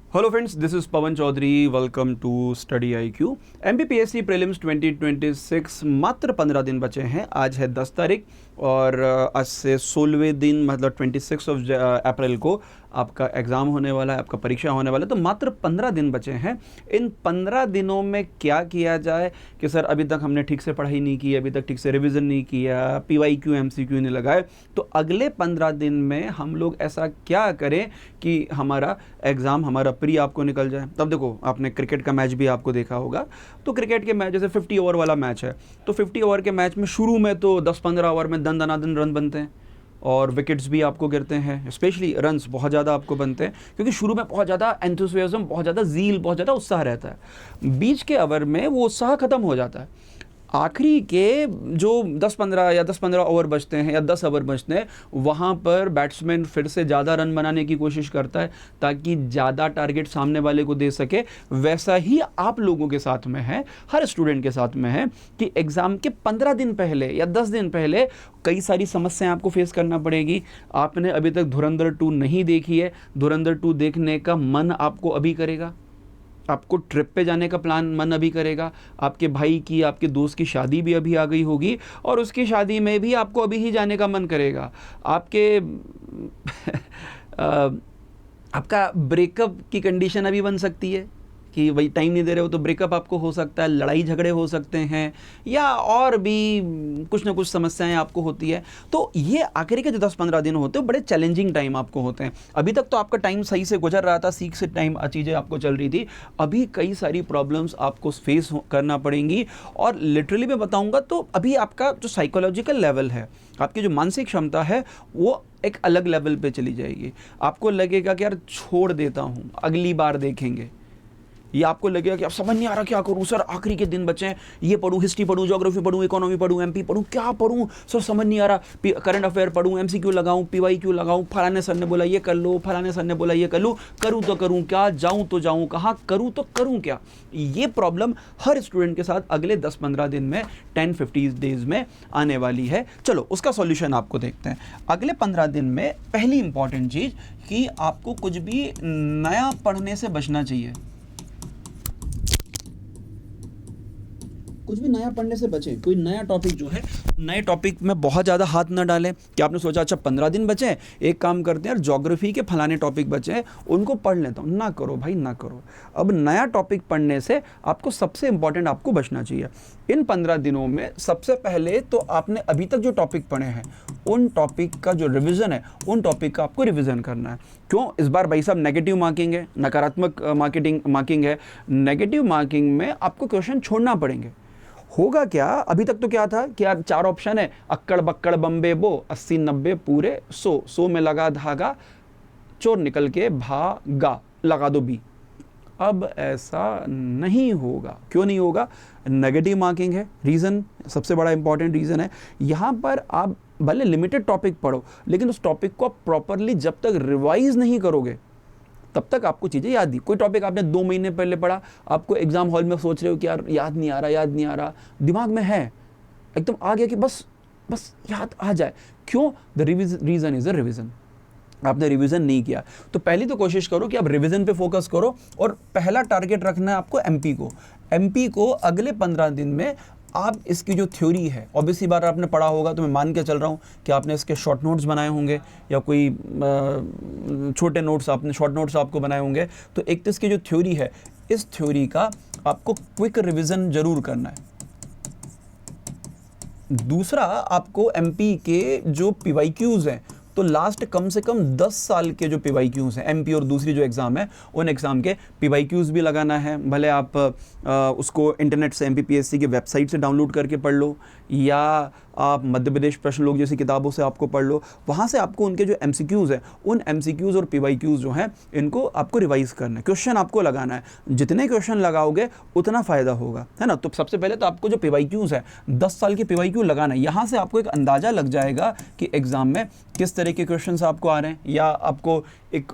Hello friends, this is Pawan Chaudhary. Welcome to study IQ। MPPSC prelims 2026 मात्र 15 दिन बचे हैं। आज है 10 तारीख और आज से 16वें दिन मतलब 26 अप्रैल को आपका एग्ज़ाम होने वाला है, आपका परीक्षा होने वाला है। तो मात्र 15 दिन बचे हैं। इन 15 दिनों में क्या किया जाए कि सर अभी तक हमने ठीक से पढ़ाई नहीं की, अभी तक ठीक से रिवीजन नहीं किया, PYQ MCQ नहीं लगाए। तो अगले 15 दिन में हम लोग ऐसा क्या करें कि हमारा एग्ज़ाम, हमारा प्री आपको निकल जाए। तब देखो, आपने क्रिकेट का मैच भी आपको देखा होगा। तो क्रिकेट के मैच जैसे 50 ओवर वाला मैच है, तो 50 ओवर के मैच में शुरू में तो 10-15 ओवर में दन दनादन रन बनते हैं और विकेट्स भी आपको गिरते हैं। स्पेशली रन्स बहुत ज़्यादा आपको बनते हैं क्योंकि शुरू में बहुत ज़्यादा एंथुसियाज्म, बहुत ज़्यादा ज़ील, बहुत ज़्यादा उत्साह रहता है। बीच के ओवर में वो उत्साह ख़त्म हो जाता है। आखिरी के जो 10-15 ओवर बचते हैं या 10 ओवर बचते हैं, वहाँ पर बैट्समैन फिर से ज़्यादा रन बनाने की कोशिश करता है ताकि ज़्यादा टारगेट सामने वाले को दे सके। वैसा ही आप लोगों के साथ में है, हर स्टूडेंट के साथ में है कि एग्ज़ाम के 15 दिन पहले या 10 दिन पहले कई सारी समस्याएं आपको फेस करना पड़ेगी। आपने अभी तक धुरंधर 2 नहीं देखी है, धुरंधर 2 देखने का मन आपको अभी करेगा। आपको ट्रिप पे जाने का प्लान मन अभी करेगा। आपके भाई की, आपके दोस्त की शादी भी अभी आ गई होगी और उसकी शादी में भी आपको अभी ही जाने का मन करेगा। आपके आपका ब्रेकअप की कंडीशन अभी बन सकती है कि भाई टाइम नहीं दे रहे हो, तो ब्रेकअप आपको हो सकता है, लड़ाई झगड़े हो सकते हैं या और भी कुछ ना कुछ समस्याएं आपको होती है। तो ये आखिरी के जो 10-15 दिन होते हैं बड़े चैलेंजिंग टाइम आपको होते हैं। अभी तक तो आपका टाइम सही से गुजर रहा था, सीख से टाइम चीज़ें आपको चल रही थी। अभी कई सारी प्रॉब्लम्स आपको फेस करना पड़ेंगी और लिटरली मैं बताऊंगा तो अभी आपका जो साइकोलॉजिकल लेवल है, आपकी जो मानसिक क्षमता है, वो एक अलग लेवल पे चली जाएगी। आपको लगेगा कि यार छोड़ देता हूँ, अगली बार देखेंगे। ये आपको लगेगा कि अब समझ नहीं आ रहा क्या करूं सर, आखिरी के दिन बचे हैं, ये पढूं, हिस्ट्री पढूं, ज्योग्राफी पढूं, इकोनॉमी पढूं, MP पढूं, क्या पढूं सर, समझ नहीं आ रहा। करंट अफेयर पढूं, MCQ लगाऊं, PYQ लगाऊं, फलाने सर ने बोला ये कर लो, फलाने सर ने बोला ये कर लो, करूं तो करूं क्या, जाऊं तो जाऊं कहां, करूं तो करूं क्या। ये प्रॉब्लम हर स्टूडेंट के साथ अगले 10-15 दिन में, 10-15 डेज में आने वाली है। चलो उसका सॉल्यूशन आपको देखते हैं। अगले 15 दिन में पहली इंपॉर्टेंट चीज कि आपको कुछ भी नया पढ़ने से बचना चाहिए। कुछ भी नया पढ़ने से बचें। कोई नया टॉपिक जो है, नए टॉपिक में बहुत ज़्यादा हाथ न डालें कि आपने सोचा अच्छा 15 दिन बचे हैं, एक काम करते हैं यार, ज्योग्राफी के फलाने टॉपिक बचे हैं उनको पढ़ लेता हूँ। ना करो भाई, ना करो। अब नया टॉपिक पढ़ने से आपको सबसे इंपॉर्टेंट आपको बचना चाहिए। इन 15 दिनों में सबसे पहले तो आपने अभी तक जो टॉपिक पढ़े हैं उन टॉपिक का जो रिवीजन है, उन टॉपिक का आपको रिवीजन करना है। क्यों? इस बार भाई साहब नेगेटिव मार्किंग है, नकारात्मक मार्किंग है। नेगेटिव मार्किंग में आपको क्वेश्चन छोड़ना पड़ेंगे। होगा क्या, अभी तक तो क्या था कि यार 4 ऑप्शन है, अक्कड़ बक्कड़ बम्बे बो, 80-90 पूरे 100 में लगा धागा, चोर निकल के भागा, लगा दो B। अब ऐसा नहीं होगा। क्यों नहीं होगा? नेगेटिव मार्किंग है। रीज़न, सबसे बड़ा इंपॉर्टेंट रीज़न है, यहाँ पर आप भले लिमिटेड टॉपिक पढ़ो लेकिन उस टॉपिक को आप प्रॉपरली जब तक रिवाइज नहीं करोगे तब तक आपको चीज़ें याद नहीं। कोई टॉपिक आपने 2 महीने पहले पढ़ा, आपको एग्जाम हॉल में सोच रहे हो कि यार याद नहीं आ रहा, दिमाग में है, एकदम आ गया कि बस याद आ जाए। क्यों? The reason is a revision. आपने रिवीजन नहीं किया। तो पहली तो कोशिश करो कि आप रिवीजन पे फोकस करो और पहला टारगेट रखना है आपको MP को अगले 15 दिन में आप इसकी जो थ्योरी है, ऑब्वियसली बार आपने पढ़ा होगा, तो मैं मान के चल रहा हूँ कि आपने इसके शॉर्ट नोट्स बनाए होंगे या कोई छोटे नोट्स, आपने शॉर्ट नोट्स आपको बनाए होंगे। तो एक तो इसकी जो थ्योरी है, इस थ्योरी का आपको क्विक रिवीजन जरूर करना है। दूसरा, आपको MP के जो PYQs हैं, तो लास्ट कम से कम 10 साल के जो PYQs हैं, MP और दूसरी जो एग्ज़ाम है उन एग्ज़ाम के PYQs भी लगाना है। भले आप उसको इंटरनेट से MPPSC की वेबसाइट से डाउनलोड करके पढ़ लो या आप मध्य प्रदेश प्रश्न लोक जैसी किताबों से आपको पढ़ लो। वहाँ से आपको उनके जो MCQs हैं, उन MCQs और PYQs जो हैं, इनको आपको रिवाइज़ करना है, क्वेश्चन आपको लगाना है। जितने क्वेश्चन लगाओगे उतना फ़ायदा होगा, है ना। तो सबसे पहले तो आपको जो PYQs है, 10 साल के PYQ लगाना है। यहाँ से आपको एक अंदाज़ा लग जाएगा कि एग्ज़ाम में किस तरह के क्वेश्चंस आपको आ रहे हैं, या आपको एक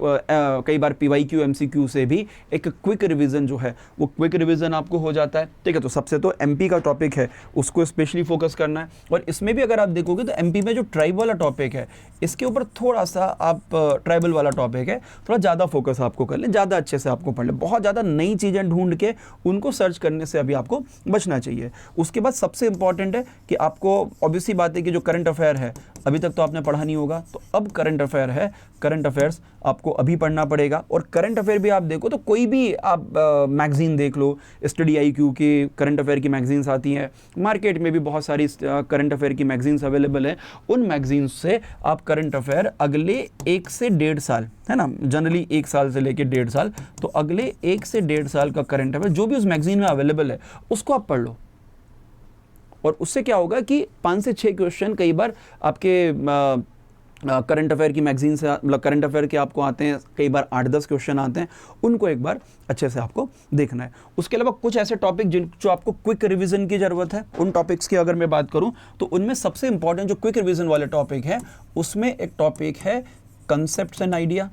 कई बार PYQ MCQ से भी एक क्विक रिवीजन जो है वो क्विक रिवीजन आपको हो जाता है। ठीक है, तो सबसे तो MP का टॉपिक है उसको स्पेशली फोकस करना है। और इसमें भी अगर आप देखोगे तो MP में जो ट्राइब वाला टॉपिक है इसके ऊपर थोड़ा सा आप ट्राइबल वाला टॉपिक है थोड़ा ज़्यादा फोकस आपको कर लें, ज़्यादा अच्छे से आपको पढ़ लें। बहुत ज़्यादा नई चीज़ें ढूंढ के उनको सर्च करने से अभी आपको बचना चाहिए। उसके बाद सबसे इंपॉर्टेंट है कि आपको ऑब्वियसली बात है कि जो करंट अफेयर है अभी तक तो आपने पढ़ा नहीं होगा, तो अब करंट अफेयर है, करंट अफेयर्स आपको अभी पढ़ना पड़ेगा। और करंट अफेयर भी आप देखो तो कोई भी आप मैगजीन देख लो, स्टडी IQ की करंट अफेयर की मैगजीन्स आती हैं, मार्केट में भी बहुत सारी करंट अफेयर की मैगजीन्स अवेलेबल हैं। उन मैगजीन्स से आप करंट अफेयर अगले 1 से 1.5 साल, है ना, जनरली 1 साल से लेकर 1.5 साल, तो अगले 1 से 1.5 साल का करंट अफेयर जो भी उस मैगजीन में अवेलेबल है उसको आप पढ़ लो। और उससे क्या होगा कि 5 से 6 क्वेश्चन कई बार आपके करंट अफेयर की मैगजीन से, मतलब करंट अफेयर के आपको आते हैं, कई बार 8-10 क्वेश्चन आते हैं, उनको एक बार अच्छे से आपको देखना है। उसके अलावा कुछ ऐसे टॉपिक जो आपको क्विक रिवीजन की ज़रूरत है, उन टॉपिक्स की अगर मैं बात करूं तो उनमें सबसे इंपॉर्टेंट जो क्विक रिवीजन वाले टॉपिक है उसमें एक टॉपिक है कंसेप्ट्स एंड आइडिया,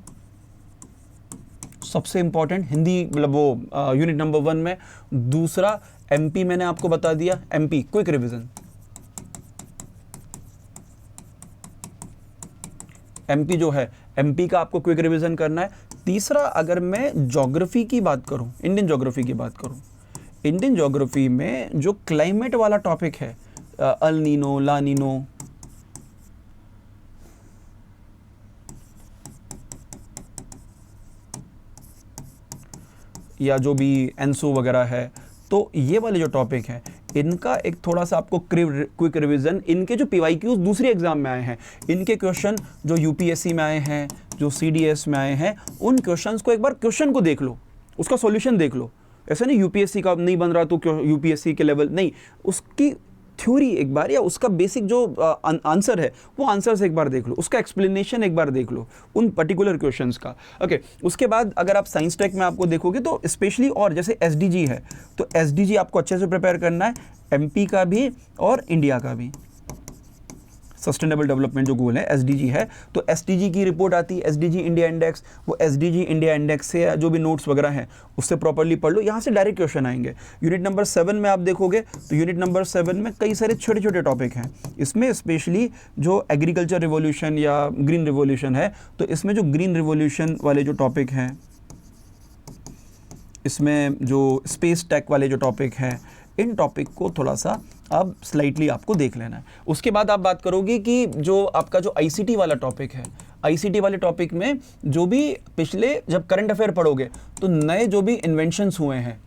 सबसे इंपॉर्टेंट हिंदी, मतलब वो यूनिट नंबर 1 में। दूसरा MP मैंने आपको बता दिया, MP क्विक रिवीजन, MP जो है MP का आपको क्विक रिवीजन करना है। तीसरा अगर मैं ज्योग्राफी की बात करूं, इंडियन ज्योग्राफी की बात करूं, इंडियन ज्योग्राफी में जो क्लाइमेट वाला टॉपिक है, अल नीनो, ला नीनो, या जो भी एनसो वगैरह है, तो ये वाले जो टॉपिक हैं इनका एक थोड़ा सा आपको क्विक रिवीजन, इनके जो PYQs दूसरे एग्जाम में आए हैं, इनके क्वेश्चन जो UPSC में आए हैं, जो CDS में आए हैं, उन क्वेश्चंस को एक बार क्वेश्चन को देख लो, उसका सॉल्यूशन देख लो। ऐसा नहीं UPSC का नहीं बन रहा तो UPSC के लेवल नहीं, उसकी थ्योरी एक बार या उसका बेसिक जो आंसर है वो आंसर से एक बार देख लो, उसका एक्सप्लेनेशन एक बार देख लो उन पर्टिकुलर क्वेश्चंस का। ओके, उसके बाद अगर आप साइंस टेक में आपको देखोगे तो स्पेशली, और जैसे SDG है तो SDG आपको अच्छे से प्रिपेयर करना है, MP का भी और इंडिया का भी, सस्टेनेबल डेवलपमेंट जो गोल है SDG है, तो SDG की रिपोर्ट आती है, SDG इंडिया इंडेक्स, वो SDG इंडिया इंडेक्स से जो भी नोट्स वगैरह हैं उससे प्रॉपर्ली पढ़ लो, यहाँ से डायरेक्ट क्वेश्चन आएंगे। यूनिट नंबर 7 में आप देखोगे तो यूनिट नंबर 7 में कई सारे छोटे छोटे टॉपिक हैं, इसमें स्पेशली जो एग्रीकल्चर रिवॉल्यूशन या ग्रीन रिवॉल्यूशन है, तो इसमें जो ग्रीन रिवॉल्यूशन वाले जो टॉपिक हैं, इसमें जो स्पेस टेक वाले जो टॉपिक हैं, इन टॉपिक को थोड़ा सा अब स्लाइटली आपको देख लेना है। उसके बाद आप बात करोगे कि जो आपका जो ICT वाला टॉपिक है, ICT वाले टॉपिक में जो भी पिछले जब करंट अफेयर पढ़ोगे तो नए जो भी इन्वेंशंस हुए हैं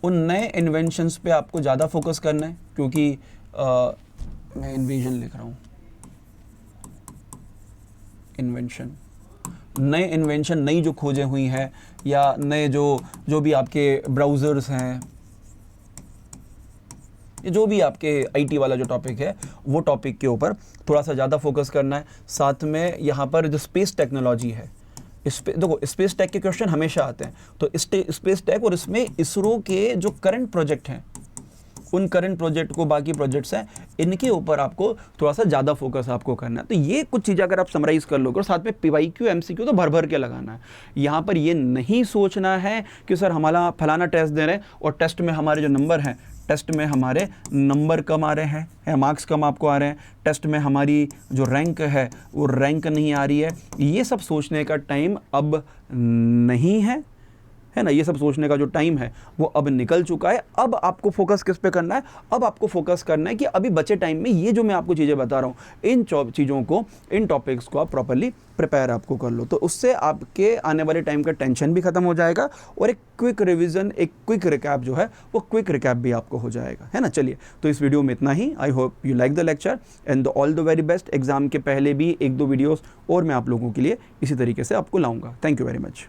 उन नए इन्वेंशंस पे आपको ज़्यादा फोकस करना है, क्योंकि मैं इन्वेजन लिख रहा हूँ, इन्वेंशन, नए इन्वेंशन, नई जो खोजें हुई हैं या नए जो भी आपके ब्राउज़र्स हैं, जो भी आपके IT वाला जो टॉपिक है वो टॉपिक के ऊपर थोड़ा सा ज़्यादा फोकस करना है। साथ में यहाँ पर जो स्पेस टेक्नोलॉजी है, देखो स्पेस टेक के क्वेश्चन हमेशा आते हैं, तो स्पेस टेक और इसमें इसरो के जो करंट प्रोजेक्ट हैं, उन करंट प्रोजेक्ट को, बाकी प्रोजेक्ट्स हैं, इनके ऊपर आपको थोड़ा सा ज़्यादा फोकस आपको करना है। तो ये कुछ चीज़ें अगर आप समराइज़ कर लोगे, और साथ में PYQ MCQ तो भर भर के लगाना है। यहाँ पर ये नहीं सोचना है कि सर हमारा फलाना टेस्ट दे रहे हैं और टेस्ट में हमारे जो नंबर हैं, टेस्ट में हमारे नंबर कम आ रहे हैं, मार्क्स कम आपको आ रहे हैं, टेस्ट में हमारी जो रैंक है वो रैंक नहीं आ रही है, ये सब सोचने का टाइम अब नहीं है ना, ये सब सोचने का जो टाइम है वो अब निकल चुका है। अब आपको फोकस किस पे करना है, अब आपको फोकस करना है कि अभी बचे टाइम में ये जो मैं आपको चीज़ें बता रहा हूँ, इन चीज़ों को, इन टॉपिक्स को आप प्रॉपर्ली प्रिपेयर आपको कर लो, तो उससे आपके आने वाले टाइम का टेंशन भी खत्म हो जाएगा और एक क्विक रिवीजन, एक क्विक रिकैप जो है वो क्विक रिकैप भी आपको हो जाएगा, है ना। चलिए, तो इस वीडियो में इतना ही। I hope you like the lecture and all the very best. Exam के पहले भी 1-2 वीडियोज़ और मैं आप लोगों के लिए इसी तरीके से आपको लाऊंगा। Thank you very much.